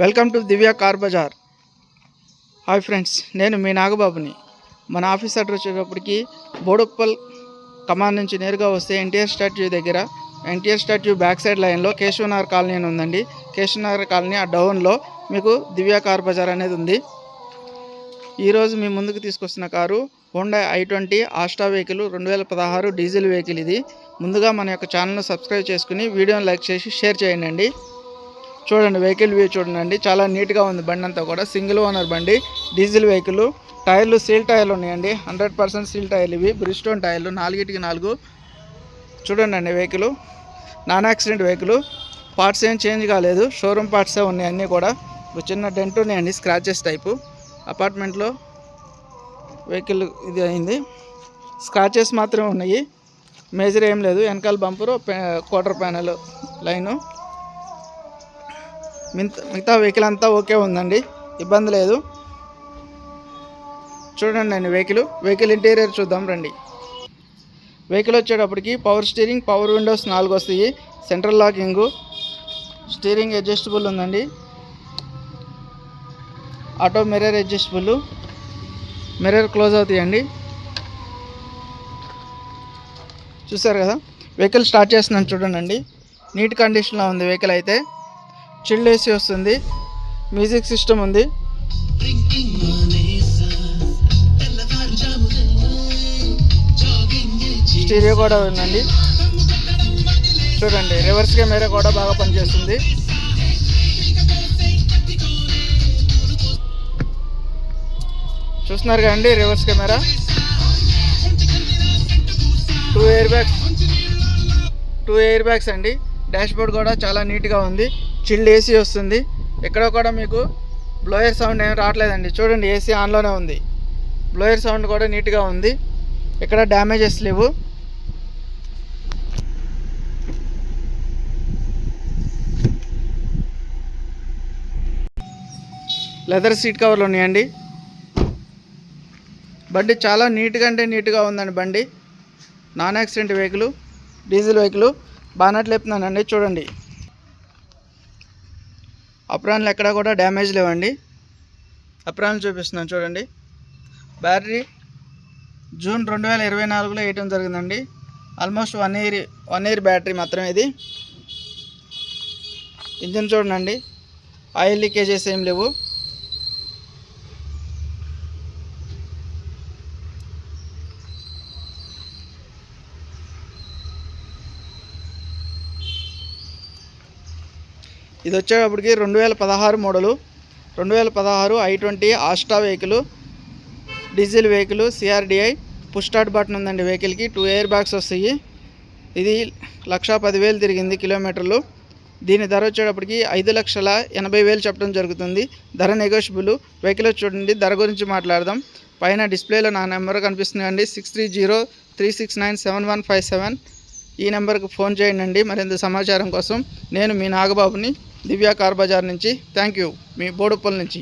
Welcome to Divya car bazaar. Hi friends, నేను మీ నాగబాబుని. మన ఆఫీస్ అడ్రస్ వచ్చేటప్పటికి బోడుప్పల్ కమాన్ నుంచి నేరుగా వస్తే ఎన్టీఆర్ స్టాట్యూ దగ్గర, ఎన్టీఆర్ స్టాట్యూ బ్యాక్ సైడ్ లైన్లో కేశవనగర్ కాలనీ అని ఉందండి. కేశవనగర్ కాలనీ ఆ డౌన్లో మీకు దివ్య కార్ బజార్ అనేది ఉంది. ఈరోజు మీ ముందుకు తీసుకొస్తున్న car Honda i20 Asta vehicle 2016 diesel vehicle. ఇది ముందుగా మన యొక్క ఛానల్ను సబ్స్క్రైబ్ చేసుకుని వీడియోని లైక్ చేసి షేర్ చేయండి. చూడండి, వెహికల్ వ్యూ చూడండి, చాలా నీట్గా ఉంది. బండి అంతా కూడా సింగిల్ ఓనర్ బండి, డీజిల్ వెహికల్. టైర్లు సీల్ టైర్లు ఉన్నాయండి, 100% సీల్ టైర్లు. ఇవి బ్రిస్టోన్ టైర్లు, 4/4. చూడండి అండి, vehicle non accident vehicle. Parts ఏం చేంజ్ కాలేదు, షోరూమ్ పార్ట్సే ఉన్నాయి అన్నీ కూడా. చిన్న డెంట్ ఉన్నాయండి, స్క్రాచెస్ టైపు. అపార్ట్మెంట్లో వెహికల్ ఇది అయింది, స్క్రాచెస్ మాత్రమే ఉన్నాయి, మేజర్ ఏం లేదు. వెనకాల బంపరు, క్వార్టర్ ప్యానల్ లైను, మిగతా వెహికల్ అంతా ఓకే ఉందండి, ఇబ్బంది లేదు. చూడండి అండి వెహికల్ ఇంటీరియర్ చూద్దాం రండి. వెహికల్ వచ్చేటప్పటికి పవర్ స్టీరింగ్, పవర్ విండోస్ 4 వస్తాయి, సెంట్రల్ లాకింగు, స్టీరింగ్ అడ్జస్టబుల్ ఉందండి, auto mirror adjustable, mirror close అవుతాయండి. చూసారు కదా, వెహికల్ స్టార్ట్ చేస్తున్నాను చూడండి అండి. నీట్ కండిషన్లో ఉంది వెహికల్ అయితే. చిల్డ్ ఏసీ వస్తుంది, మ్యూజిక్ సిస్టమ్ ఉంది, స్టీరియో కూడా ఉందండి. చూడండి, రివర్స్ కెమెరా కూడా బాగా పనిచేస్తుంది. చూస్తున్నారు కదండి, రివర్స్ కెమెరా, 2 ఎయిర్ బ్యాగ్స్ అండి. డాష్బోర్డ్ కూడా చాలా నీట్గా ఉంది, చిల్డ్ ఏసీ వస్తుంది. ఎక్కడ కూడా మీకు బ్లోయర్ సౌండ్ ఏం రావట్లేదండి. చూడండి, ఏసీ ఆన్లోనే ఉంది, బ్లోయర్ సౌండ్ కూడా నీట్గా ఉంది, ఎక్కడ డ్యామేజెస్ లేవు. లెదర్ సీట్ కవర్లు ఉన్నాయండి. బండి చాలా నీట్గా అంటే నీట్గా ఉందండి. బండి non accident vehicle, diesel vehicle. Bonnet లేపుతున్నానండి, చూడండి, అప్రాన్లు ఎక్కడ కూడా డ్యామేజ్ లేవండి. అప్రాన్లు చూపిస్తున్నాను చూడండి. బ్యాటరీ జూన్ 2024లో వేయటం జరిగిందండి. ఆల్మోస్ట్ 1 ఇయర్ బ్యాటరీ మాత్రమే ఇది. ఇంజన్ చూడండి, ఆయిల్ లీకేజెస్ ఏం లేవు. ఇది వచ్చేటప్పటికి 2016 model, 2016 i20 Asta vehicle, diesel vehicle, CRDI. Push start button ఉందండి వెహికల్కి. 2 ఎయిర్ బ్యాగ్స్ వస్తాయి. ఇది 1,10,000 తిరిగింది కిలోమీటర్లు. దీని ధర వచ్చేటప్పటికి 5,80,000 చెప్పడం జరుగుతుంది. ధర నెగోషియబుల్. వెహికల్ చూడండి, ధర గురించి మాట్లాడదాం. పైన డిస్ప్లేలో నా నెంబర్ కనిపిస్తుందండి, 6303697157. ఈ నెంబర్కి ఫోన్ చేయండి మరింత సమాచారం కోసం. నేను మీ నాగబాబుని, దివ్య కార్ బజార్ నుంచి. థ్యాంక్ యూ, మీ బోడుప్పల్ నుంచి.